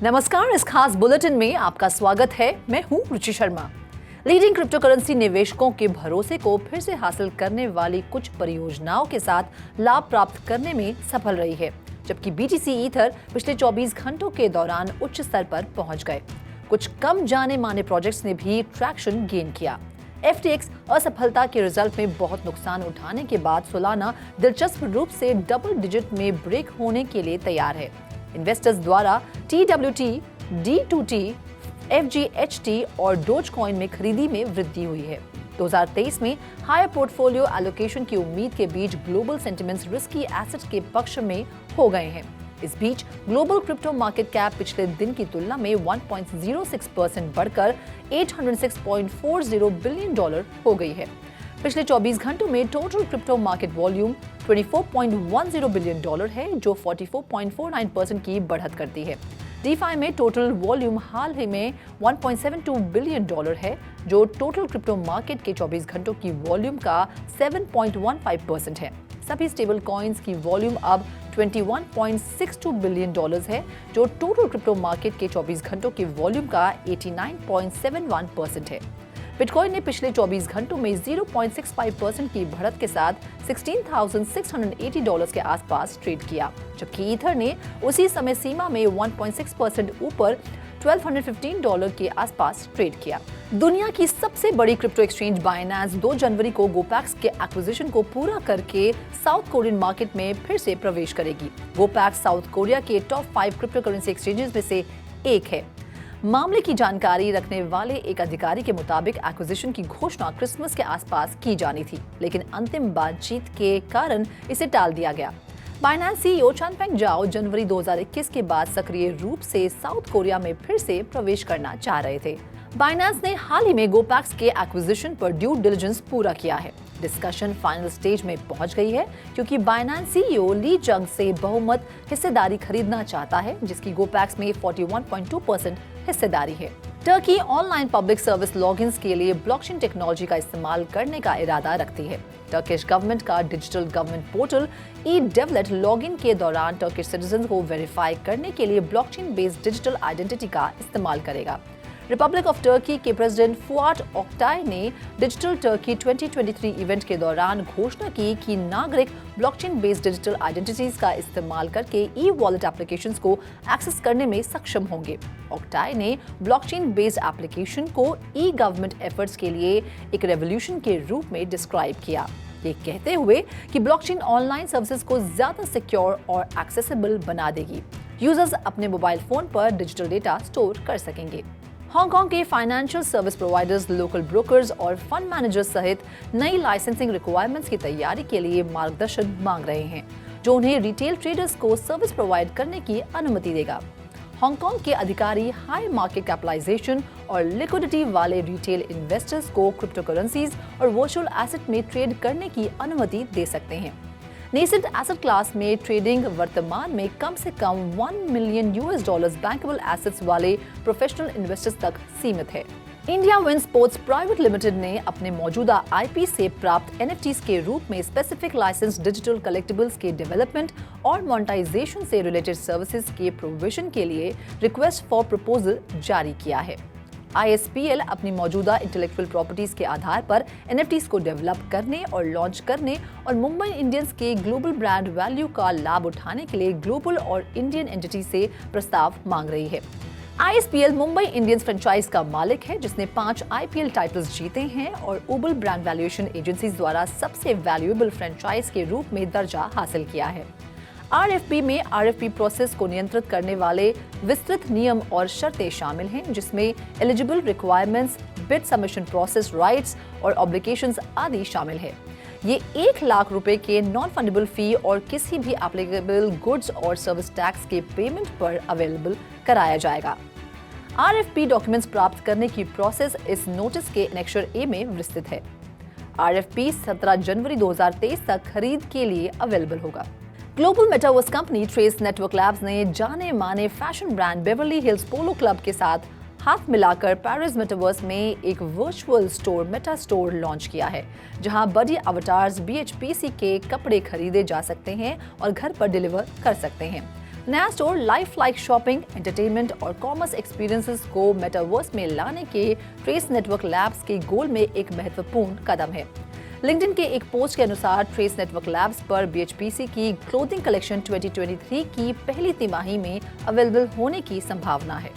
नमस्कार, इस खास बुलेटिन में आपका स्वागत है। मैं हूं रुचि शर्मा। लीडिंग क्रिप्टो करेंसी निवेशकों के भरोसे को फिर से हासिल करने वाली कुछ परियोजनाओं के साथ लाभ प्राप्त करने में सफल रही है, जबकि बीटीसी ईथर पिछले 24 घंटों के दौरान उच्च स्तर पर पहुंच गए। कुछ कम जाने माने प्रोजेक्ट्स ने भी ट्रैक्शन गेन किया। FTX असफलता के रिजल्ट में बहुत नुकसान उठाने के बाद सालाना दिलचस्प रूप से डबल डिजिट में ब्रेक होने के लिए तैयार है। इन्वेस्टर्स द्वारा TWT, D2T, FGHT और डोजकॉइन में खरीदी में वृद्धि हुई है। 2023 में हायर पोर्टफोलियो एलोकेशन की उम्मीद के बीच ग्लोबल सेंटिमेंट्स रिस्की एसेट के पक्ष में हो गए हैं। इस बीच ग्लोबल क्रिप्टो मार्केट कैप पिछले दिन की तुलना में 1.06% बढ़कर $806.40 बिलियन हो गई है। पिछले 24 घंटों में total crypto market volume $24.10 billion है, जो 44.49% की बढ़त करती है। DeFi में टोटल वॉल्यूम हाल ही में $1.72 बिलियन है, जो टोटल क्रिप्टो मार्केट के 24 घंटों की वॉल्यूम का 7.15% है। सभी स्टेबल कॉइन्स की वॉल्यूम अब $21.62 बिलियन है, जो टोटल क्रिप्टो मार्केट के 24 घंटों की वॉल्यूम का 89.71% है। बिटकॉइन ने पिछले 24 घंटों में 0.65% की बढ़त के साथ $16,680 के आसपास ट्रेड किया, जबकि ईथर ने उसी समय सीमा में 1.6% ऊपर $1,215 के आसपास ट्रेड किया। दुनिया की सबसे बड़ी क्रिप्टो एक्सचेंज बाइनेंस 2 जनवरी को गोपैक्स के एक्विजिशन को पूरा करके साउथ कोरियन मार्केट में फिर से प्रवेश करेगी। गोपैक्स साउथ कोरिया के टॉप 5 क्रिप्टो करेंसी एक्सचेंजेस में से एक है। मामले की जानकारी रखने वाले एक अधिकारी के मुताबिक एक्विजिशन की घोषणा क्रिसमस के आसपास की जानी थी, लेकिन अंतिम बातचीत के कारण इसे टाल दिया गया। बाइनेंस CEO चैनफेंग जाओ जनवरी 2021 के बाद सक्रिय रूप से साउथ कोरिया में फिर से प्रवेश करना चाह रहे थे। बाइनेंस ने हाल ही में गोपैक्स के एक्विजिशन पर ड्यू डिलिजेंस पूरा किया है। डिस्कशन फाइनल स्टेज में पहुंच गई है, क्योंकि बाइनेंस CEO ली जंग से बहुमत हिस्सेदारी खरीदना चाहता है, जिसकी गोपैक्स में 41.2% हिस्सेदारी है। Turkey online public service logins के लिए ब्लॉकचेन टेक्नोलॉजी का इस्तेमाल करने का इरादा रखती है। टर्किश गवर्नमेंट का डिजिटल गवर्नमेंट पोर्टल ई-डेवलेट लॉगिन के दौरान टर्किश सिटीजन को वेरीफाई करने के लिए ब्लॉकचेन बेस्ड डिजिटल आइडेंटिटी का इस्तेमाल करेगा। रिपब्लिक ऑफ टर्की के प्रेसिडेंट फुआट ओक्टाई ने डिजिटल टर्की 2023 इवेंट के दौरान घोषणा की कि नागरिक ब्लॉकचेन बेस्ड डिजिटल आइडेंटिटीज का इस्तेमाल करके ई-वॉलेट एप्लीकेशंस को एक्सेस करने में सक्षम होंगे। ओक्टाई ने ब्लॉकचेन बेस्ड एप्लीकेशन को ई-गवर्नमेंट एफर्ट्स के लिए एक रेवोल्यूशन के रूप में डिस्क्राइब किया, ये कहते हुए कि ब्लॉकचेन ऑनलाइन सर्विसेज को ज्यादा सिक्योर और एक्सेसिबल बना देगी। यूजर्स अपने मोबाइल फोन पर डिजिटल डेटा स्टोर कर सकेंगे। हांगकांग के financial service providers, local brokers और फंड मैनेजर्स सहित नई लाइसेंसिंग रिक्वायरमेंट्स की तैयारी के लिए मार्गदर्शन मांग रहे हैं, जो उन्हें रिटेल ट्रेडर्स को सर्विस प्रोवाइड करने की अनुमति देगा। हांगकांग के अधिकारी हाई मार्केट कैपिटलाइजेशन और लिक्विडिटी वाले रिटेल इन्वेस्टर्स को क्रिप्टो करेंसीज और वर्चुअल एसेट में ट्रेड करने की अनुमति दे सकते हैं। नेसेंट एसेट क्लास में ट्रेडिंग वर्तमान में कम से कम $1 मिलियन बैंकेबल एसेट्स वाले प्रोफेशनल इन्वेस्टर्स तक सीमित है। India win sports private limited ने अपने मौजूदा IP से प्राप्त NFTs के रूप में स्पेसिफिक लाइसेंस डिजिटल कलेक्टिबल्स के डेवलपमेंट और मोनेटाइजेशन से रिलेटेड सर्विसेज के प्रोविजन के लिए रिक्वेस्ट फॉर प्रपोजल जारी किया है। ISPL अपनी मौजूदा इंटेलेक्चुअल प्रॉपर्टीज के आधार पर NFTs को डेवलप करने और लॉन्च करने और मुंबई इंडियंस के ग्लोबल ब्रांड वैल्यू का लाभ उठाने के लिए ग्लोबल और इंडियन एंटिटी से प्रस्ताव मांग रही है। ISPL मुंबई इंडियंस फ्रेंचाइज का मालिक है, जिसने 5 IPL टाइटल्स जीते हैं और ओबल ब्रांड वैल्यूएशन एजेंसीज द्वारा सबसे वैल्यूएबल फ्रेंचाइज के रूप में दर्जा हासिल किया है। RFP में RFP प्रोसेस को नियंत्रित करने वाले विस्तृत नियम और शर्तें शामिल हैं, जिसमें eligible requirements, bid submission process rights और ऑब्लिगेशंस आदि शामिल है। ये 1 लाख रुपए के नॉन फंडेबल फी और किसी भी एप्लीकेबल गुड्स और सर्विस टैक्स के पेमेंट पर अवेलेबल कराया जाएगा। RFP डॉक्यूमेंट्स प्राप्त करने की प्रोसेस इस नोटिस के एनेक्चर A में विस्तृत है। RFP 17 जनवरी 2023 तक खरीद के लिए अवेलेबल होगा। Global metaverse company trace network labs ने जाने माने फैशन ब्रांड बेवर्ली हिल्स पोलो क्लब के साथ हाथ मिलाकर पेरिस मेटावर्स में एक virtual store Meta store launch किया है, जहां बड़ी अवतार्स BHPC के कपड़े खरीदे जा सकते हैं और घर पर डिलीवर कर सकते हैं। नया store life like shopping, entertainment और कॉमर्स एक्सपीरियंसेस को मेटावर्स में लाने के ट्रेस नेटवर्क लैब्स के गोल में एक महत्वपूर्ण कदम है। लिंक्डइन के एक पोस्ट के अनुसार ट्रेस नेटवर्क लैब्स पर BHPC की क्लोथिंग कलेक्शन 2023 की पहली तिमाही में अवेलेबल होने की संभावना है।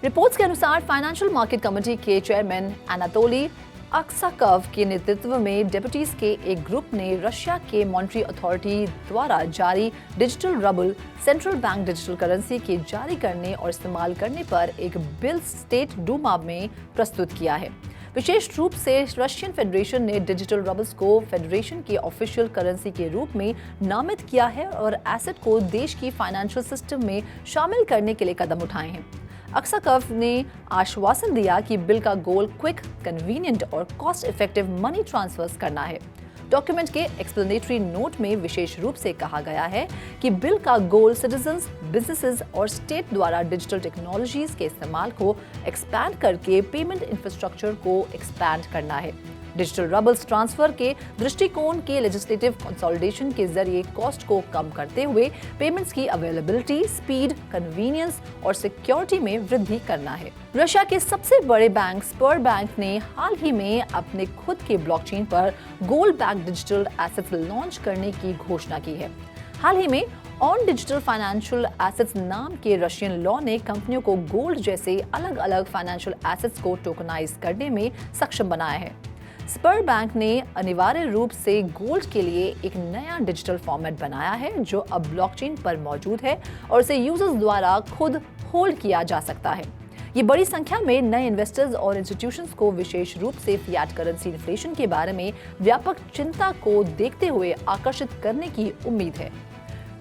रिपोर्ट्स के अनुसार फाइनेंशियल मार्केट कमेटी के चेयरमैन अनातोली अक्साकव के नेतृत्व में डेप्यूटीज के एक ग्रुप ने रशिया के मॉनेटरी अथॉरिटी द्वारा जारी digital rouble central bank digital currency के जारी करने और इस्तेमाल करने पर एक बिल स्टेट डूमा में प्रस्तुत किया है। विशेष रूप से रशियन फेडरेशन ने डिजिटल रबल्स को फेडरेशन की ऑफिशियल करेंसी के रूप में नामित किया है और एसेट को देश की फाइनेंशियल सिस्टम में शामिल करने के लिए कदम उठाए हैं। अक्साकव ने आश्वासन दिया कि बिल का गोल क्विक, कन्वीनियंट और कॉस्ट इफेक्टिव मनी ट्रांसफर्स करना है। डॉक्यूमेंट के एक्सप्लेनेटरी नोट में विशेष रूप से कहा गया है कि बिल का गोल सिटीजन्स, बिजनेसेस और स्टेट द्वारा डिजिटल टेक्नोलॉजीज के इस्तेमाल को एक्सपैंड करके पेमेंट इंफ्रास्ट्रक्चर को एक्सपैंड करना है। डिजिटल रबल्स ट्रांसफर के दृष्टिकोण के लेजिस्लेटिव कंसोलिडेशन के जरिए कॉस्ट को कम करते हुए पेमेंट्स की अवेलेबिलिटी, स्पीड, कन्वीनियंस और सिक्योरिटी में वृद्धि करना है। रशिया के सबसे बड़े बैंक स्पर बैंक ने हाल ही में अपने खुद के ब्लॉकचेन पर gold back digital assets launch करने की घोषणा की है। हाल ही में ऑन डिजिटल फाइनेंशियल एसेट्स नाम के रशियन लॉ ने कंपनियों को गोल्ड जैसे अलग अलग फाइनेंशियल एसेट्स को टोकनाइज करने में सक्षम बनाया है। स्पर बैंक ने अनिवार्य रूप से गोल्ड के लिए एक नया डिजिटल फॉर्मेट बनाया है जो अब ब्लॉकचेन पर मौजूद है और इसे यूजर्स द्वारा खुद होल्ड किया जा सकता है। ये बड़ी संख्या में नए इन्वेस्टर्स और इंस्टीट्यूशंस को विशेष रूप से फिएट करेंसी इन्फ्लेशन के बारे में व्यापक चिंता को देखते हुए आकर्षित करने की उम्मीद है।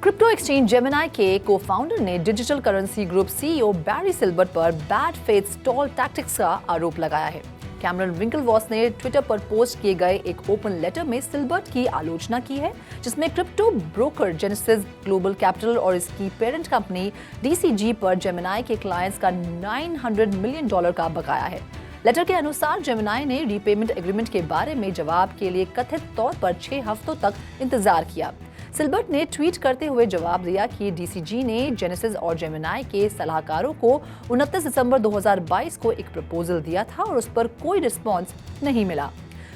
क्रिप्टो एक्सचेंज जेमिनाई के को-फाउंडर ने डिजिटल करेंसी ग्रुप CEO बैरी सिल्बर्ट पर बैड फेथ स्टॉल टैक्टिक्स का आरोप लगाया है। कैमरन विंकलवॉस ने ट्विटर पर पोस्ट किए गए एक ओपन लेटर में सिल्बर्ट की आलोचना की है, जिसमें crypto broker genesis global capital और इसकी पेरेंट कंपनी DCG पर जेमिनाई के क्लाइंट्स का $900 मिलियन का बकाया है। लेटर के अनुसार जेमिनाई ने रीपेमेंट एग्रीमेंट के बारे में जवाब के लिए कथित तौर पर 6 हफ्तों तक इंतजार किया। सिल्बर्ट ने ट्वीट करते हुए जवाब दिया कि DCG ने जेनेसिस और जेमिनाई के सलाहकारों को 29 दिसंबर 2022 को एक प्रपोजल दिया था और उस पर कोई रिस्पॉन्स नहीं मिला।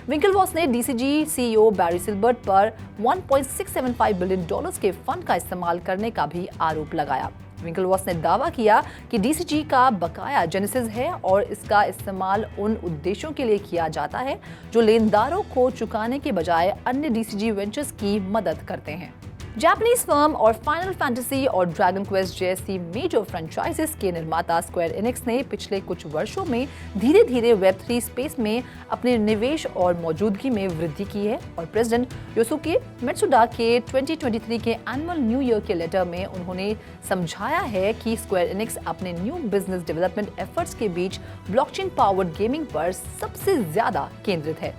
विंकलवॉस ने DCG CEO बैरी सिल्बर्ट पर $1.675 बिलियन के फंड का इस्तेमाल करने का भी आरोप लगाया। विंकलवॉस ने दावा किया कि DCG का बकाया जेनेसिस है और इसका इस्तेमाल उन उद्देश्यों के लिए किया जाता है जो लेनदारों को चुकाने के बजाय अन्य DCG वेंचर्स की मदद करते हैं। जापानीज फर्म और फाइनल फैंटेसी और ड्रैगन क्वेस्ट जैसी मेजर फ्रेंचाइजेस के निर्माता स्क्वायर एनिक्स ने पिछले कुछ वर्षों में धीरे धीरे Web3 स्पेस में अपने निवेश और मौजूदगी में वृद्धि की है और प्रेसिडेंट योसुके मैत्सुदा के 2023 के एनुअल न्यू ईयर के लेटर में उन्होंने समझाया है कि स्क्वायर एनिक्स अपने न्यू बिजनेस डेवलपमेंट एफर्ट्स के बीच ब्लॉकचेन पावर्ड गेमिंग पर सबसे ज्यादा केंद्रित है।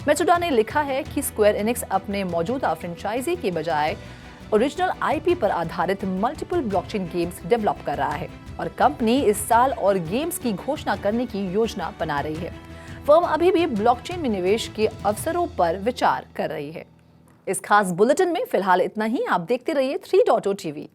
मैत्सुदा ने लिखा है कि स्क्वायर एनिक्स अपने मौजूदा फ्रेंचाइजी के बजाय ओरिजिनल IP पर आधारित मल्टीपल ब्लॉकचेन गेम्स डेवलप कर रहा है और कंपनी इस साल और गेम्स की घोषणा करने की योजना बना रही है। फर्म अभी भी ब्लॉकचेन में निवेश के अवसरों पर विचार कर रही है। इस खास बुलेटिन में फिलहाल इतना ही। आप देखते रहिए 3.0 TV।